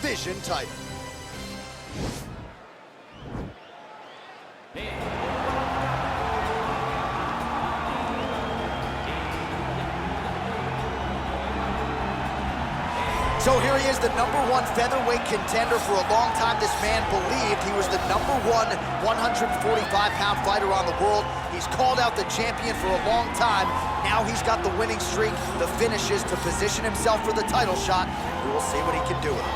division title. So here he is, the #1 featherweight contender. For a long time, this man believed he was the #1 145-pound fighter on the world. He's called out the champion for a long time. Now he's got the winning streak, the finishes to position himself for the title shot. We will see what he can do with it.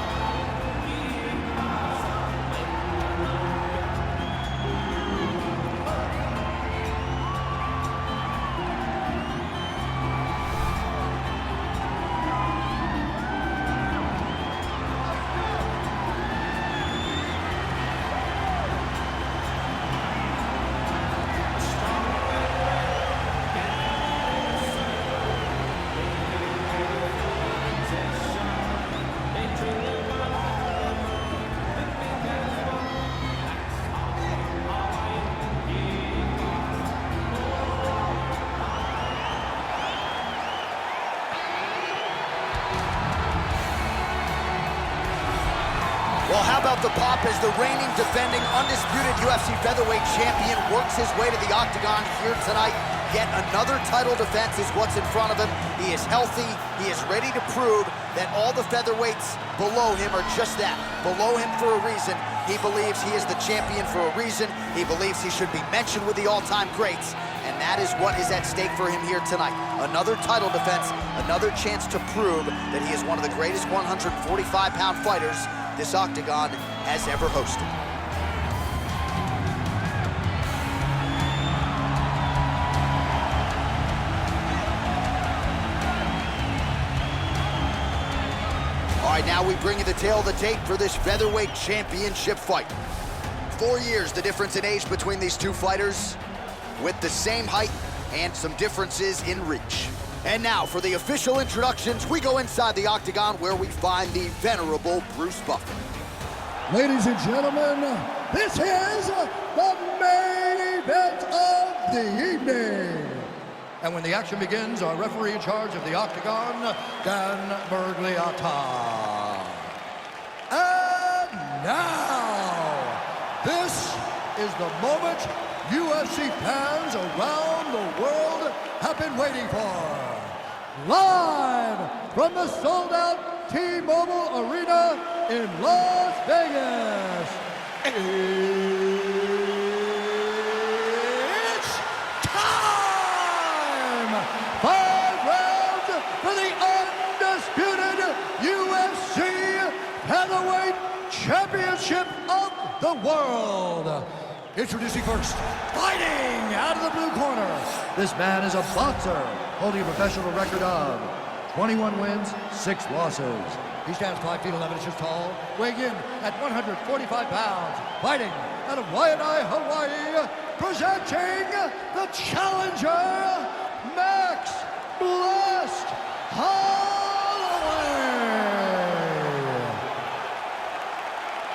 Well, how about the pop as the reigning, defending, undisputed UFC featherweight champion works his way to the octagon here tonight. Yet another title defense is what's in front of him. He is healthy. He is ready to prove that all the featherweights below him are just that, below him for a reason. He believes he is the champion for a reason. He believes he should be mentioned with the all-time greats. And that is what is at stake for him here tonight. Another title defense, another chance to prove that he is one of the greatest 145-pound fighters this octagon has ever hosted. All right, now we bring you the tale of the tape for this featherweight championship fight. 4 years the difference in age between these two fighters, with the same height and some differences in reach. And now, for the official introductions, we go inside the octagon where we find the venerable Bruce Buffer. Ladies and gentlemen, this is the main event of the evening. And when the action begins, our referee in charge of the octagon, Dan Bergliata. And now, this is the moment UFC fans around the world have been waiting for. Live from the sold-out T-Mobile Arena in Las Vegas, it's time! 5 rounds for the undisputed UFC Heavyweight Championship of the world. Introducing first, fighting out of the blue corner. This man is a boxer, holding a professional record of 21 wins, 6 losses. He stands 5 feet 11 inches tall, weighing in at 145 pounds. Fighting out of Waianae, Hawaii, presenting the challenger, Max Blessed Holloway.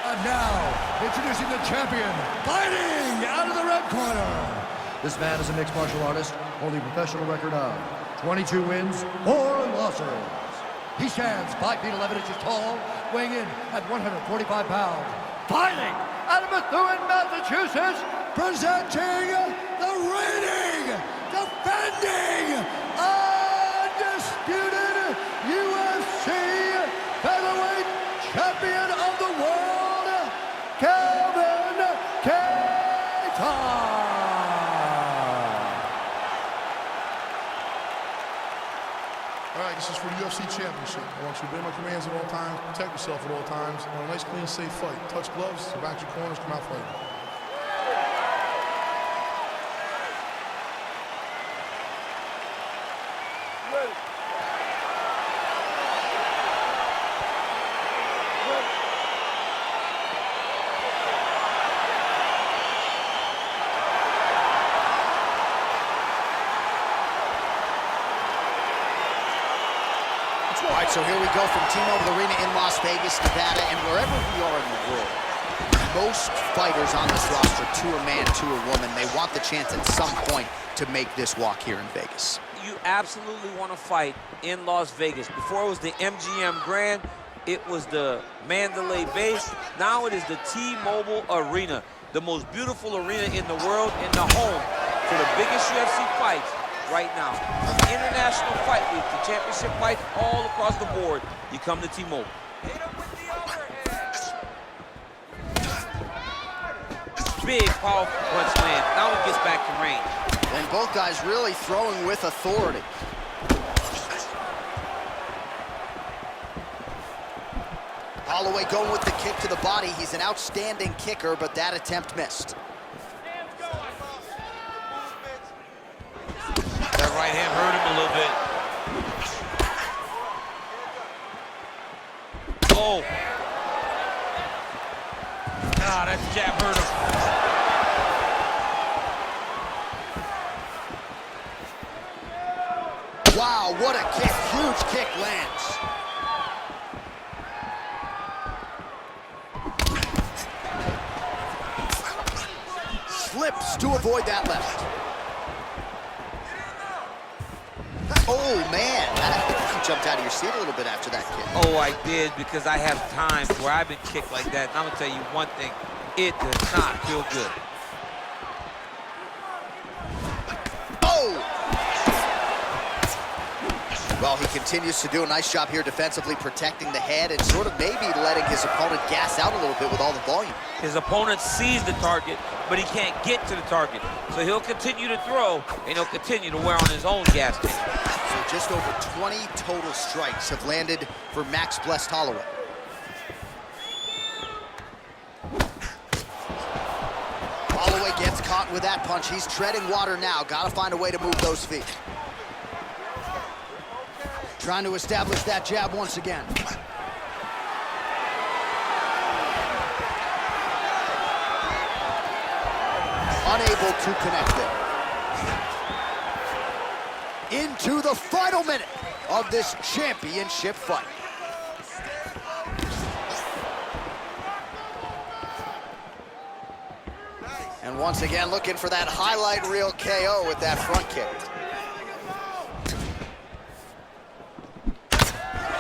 And now, introducing the champion, fighting out of the red corner. This man is a mixed martial artist, holding a professional record of 22 wins, 4 losses. He stands 5 feet 11 inches tall, weighing in at 145 pounds. Fighting out of Methuen, Massachusetts, presenting the reigning, defending, undisputed UFC featherweight champion of the world, Kevin Kattar. All right, this is for the UFC Championship. I want you to obey my commands at all times, protect yourself at all times. I want a nice, clean, safe fight. Touch gloves, back your corners, come out fighting. All right, so here we go from T-Mobile Arena in Las Vegas, Nevada, and wherever we are in the world, most fighters on this roster, to a man, to a woman, they want the chance at some point to make this walk here in Vegas. You absolutely want to fight in Las Vegas. Before it was the MGM Grand, it was the Mandalay Bay. Now it is the T-Mobile Arena, the most beautiful arena in the world and the home for the biggest UFC fights right now. From International Fight Week to championship fights all across the board, you come to T-Mobile. Big, powerful punch land. Now he gets back to range. And both guys really throwing with authority. Holloway going with the kick to the body. He's an outstanding kicker, but that attempt missed. That right hand hurt him a little bit. Oh. Ah, that jab hurt him. Wow, what a kick. Huge kick lands. Slips to avoid that left. Oh, man. You jumped out of your seat a little bit after that kick. Oh, I did, because I have times where I've been kicked like that. And I'm going to tell you one thing. It does not feel good. Well, he continues to do a nice job here defensively, protecting the head and sort of maybe letting his opponent gas out a little bit with all the volume. His opponent sees the target, but he can't get to the target. So he'll continue to throw, and he'll continue to wear on his own gas tank. So just over 20 total strikes have landed for Max Blessed Holloway. Holloway gets caught with that punch. He's treading water now. Got to find a way to move those feet. Trying to establish that jab once again. Unable to connect there. Into the final minute of this championship fight. And once again, looking for that highlight reel KO with that front kick.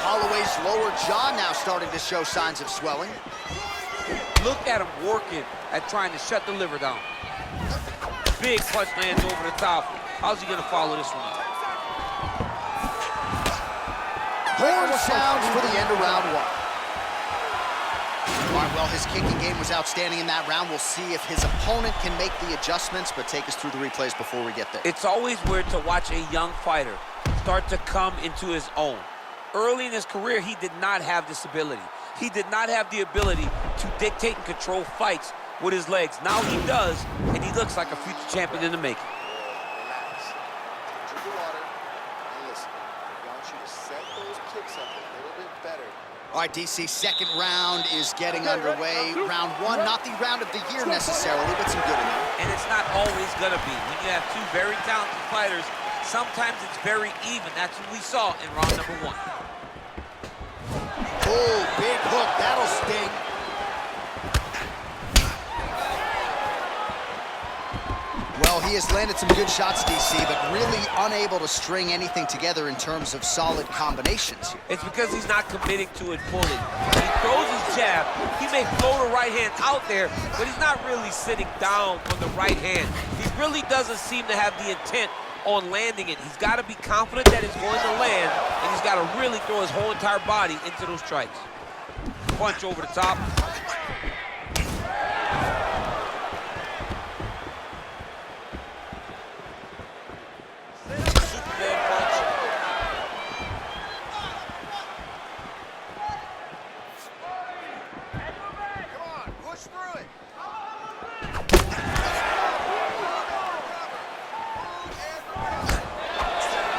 Holloway's lower jaw now starting to show signs of swelling. Look at him working at trying to shut the liver down. Big punch lands over the top. How's he gonna follow this one up? Horn sounds for the end of round one. All right, well, his kicking game was outstanding in that round. We'll see if his opponent can make the adjustments, but take us through the replays before we get there. It's always weird to watch a young fighter start to come into his own. Early in his career, he did not have this ability. He did not have the ability to dictate and control fights with his legs. Now he does, and he looks like a future champion in the making. Relax. Drink the water and listen. I want you to set those kicks up a little bit better. All right, DC, second round is getting underway. Round one, not the round of the year necessarily, but some good in there. And it's not always gonna be. When you have two very talented fighters, sometimes it's very even. That's what we saw in round number one. Oh, big hook, that'll sting. Well, he has landed some good shots, DC, but really unable to string anything together in terms of solid combinations here. It's because he's not committing to it fully. When he throws his jab, he may float a right hand out there, but he's not really sitting down on the right hand. He really doesn't seem to have the intent on landing it. He's got to be confident that it's going to land, and he's got to really throw his whole entire body into those strikes. Punch over the top. Superman punch. Come on, push through it.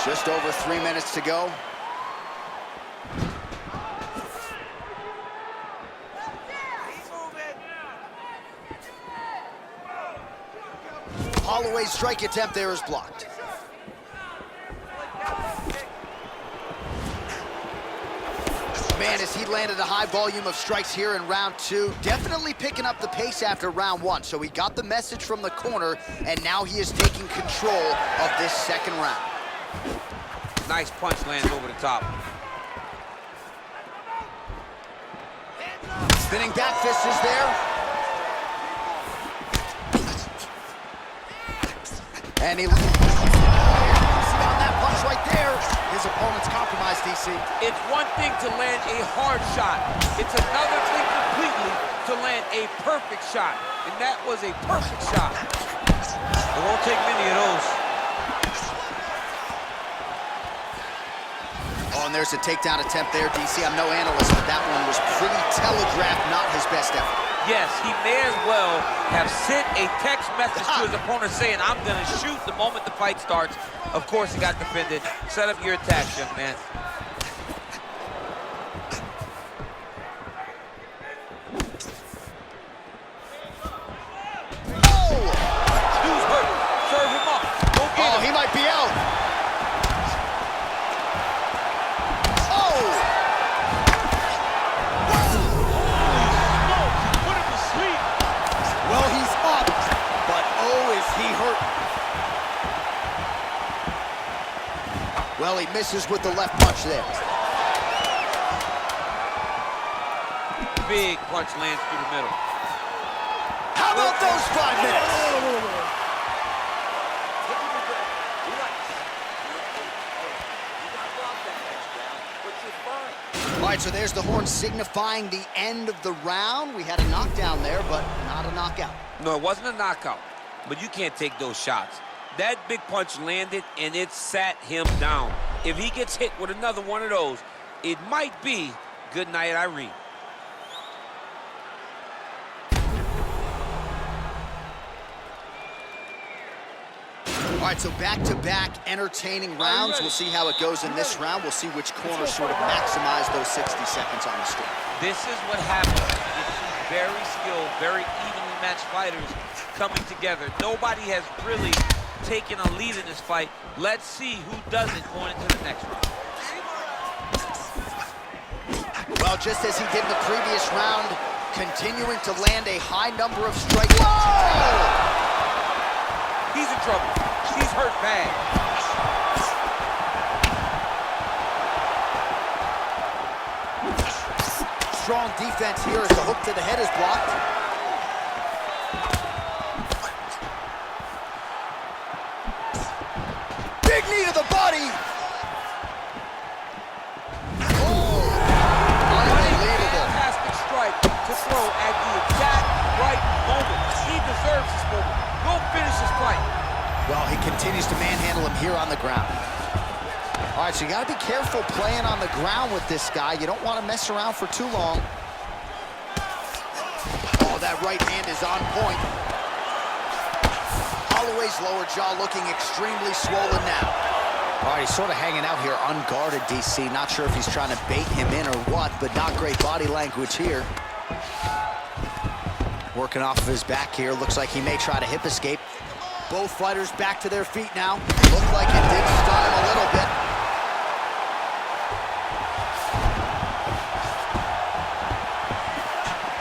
Just over 3 minutes to go. Holloway's strike attempt there is blocked. Man, as he landed a high volume of strikes here in round two, definitely picking up the pace after round one. So he got the message from the corner, and now he is taking control of this second round. Nice punch lands over the top. Spinning back fist is there. And he on that punch right there. His opponent's compromised, DC. It's one thing to land a hard shot. It's another thing completely to land a perfect shot. And that was a perfect shot. It won't take many of those. Oh, and there's a takedown attempt there, DC. I'm no analyst, but that one was pretty telegraphed, not his best effort. Yes, he may as well have sent a text message to his opponent saying, I'm going to shoot the moment the fight starts. Of course, he got defended. Set up your attacks, young man. Oh! Dude's hurt. Serve him up. Go get him. He might be out. Oh! Well, he's up, but oh, is he hurt. Well, he misses with the left punch there. Big punch lands through the middle. How about those 5 minutes? All right, so there's the horn signifying the end of the round. We had a knockdown there, but not a knockout. No, it wasn't a knockout, but you can't take those shots. That big punch landed, and it sat him down. If he gets hit with another one of those, it might be good night, Irene. All right, so back-to-back entertaining rounds. We'll see how it goes in this round. We'll see which corner sort of maximize those 60 seconds on the screen. This is what happens with two very skilled, very evenly matched fighters coming together. Nobody has really taken a lead in this fight. Let's see who does it going into the next round. Well, just as he did in the previous round, continuing to land a high number of strikes. Whoa! He's in trouble. He's hurt bad. Strong defense here as the hook to the head is blocked. Big knee to the body. Oh, unbelievable. Fantastic strike to throw at the exact right moment. He deserves this moment. Go finish this fight. Well, he continues to manhandle him here on the ground. All right, so you got to be careful playing on the ground with this guy. You don't want to mess around for too long. Oh, that right hand is on point. Holloway's lower jaw looking extremely swollen now. All right, he's sort of hanging out here unguarded, DC. Not sure if he's trying to bait him in or what, but not great body language here. Working off of his back here. Looks like he may try to hip escape. Both fighters back to their feet now. Looked like it did stun him a little bit.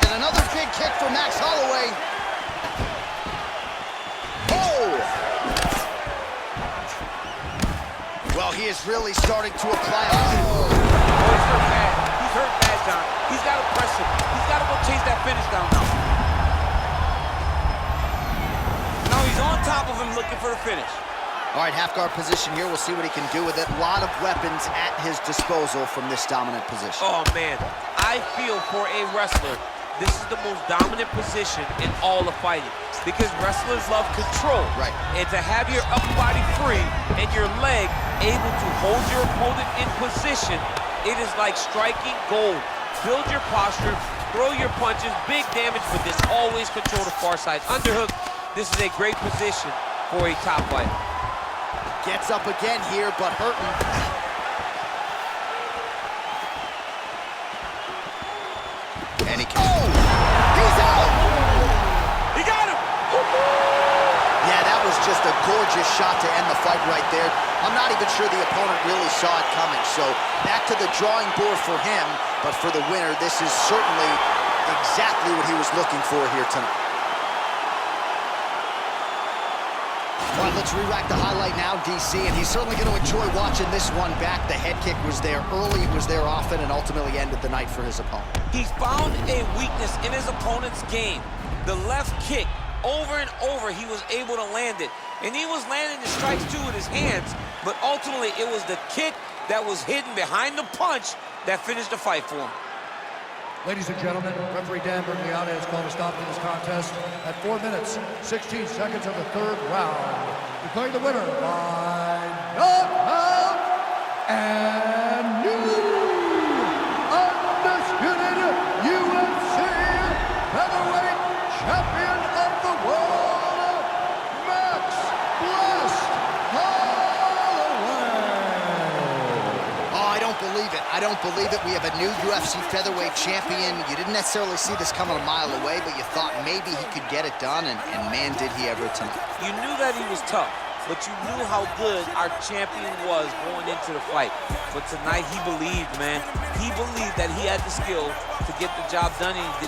And another big kick for Max Holloway. Oh! Well, he is really starting to apply. Oh, he's hurt bad. He's hurt bad, John. He's got to press him. He's got to go chase that finish down now. Now he's on top of him looking for the finish. All right, half guard position here. We'll see what he can do with it. A lot of weapons at his disposal from this dominant position. Oh, man. I feel for a wrestler, this is the most dominant position in all of fighting because wrestlers love control. Right. And to have your upper body free and your leg able to hold your opponent in position, it is like striking gold. Build your posture, throw your punches, big damage, but this always control the far side. Underhook, this is a great position for a top fighter. Gets up again here, but hurting. And he can... Oh! He's out! He got him! Yeah, that was just a gorgeous shot to end the fight right there. I'm not even sure the opponent really saw it coming. So back to the drawing board for him, but for the winner, this is certainly exactly what he was looking for here tonight. All right, let's re-rack the highlight now, DC, and he's certainly going to enjoy watching this one back. The head kick was there early, was there often, and ultimately ended the night for his opponent. He's found a weakness in his opponent's game. The left kick, over and over, he was able to land it. And he was landing the strikes, too, with his hands, but ultimately it was the kick that was hidden behind the punch that finished the fight for him. Ladies and gentlemen, referee Dan Berglione has called a stop to this contest at 4 minutes, 16 seconds of the third round. Declaring the winner by knockout and new undisputed UFC featherweight champion of the world, Max Blessed Holloway. Oh, I don't believe it. I don't believe it. We have a new UFC featherweight champion. You didn't necessarily see this coming a mile away, but you thought maybe he could get it done, and man, did he ever tonight. You knew that he was tough, but you knew how good our champion was going into the fight. But tonight, he believed, man. He believed that he had the skill to get the job done, and he did.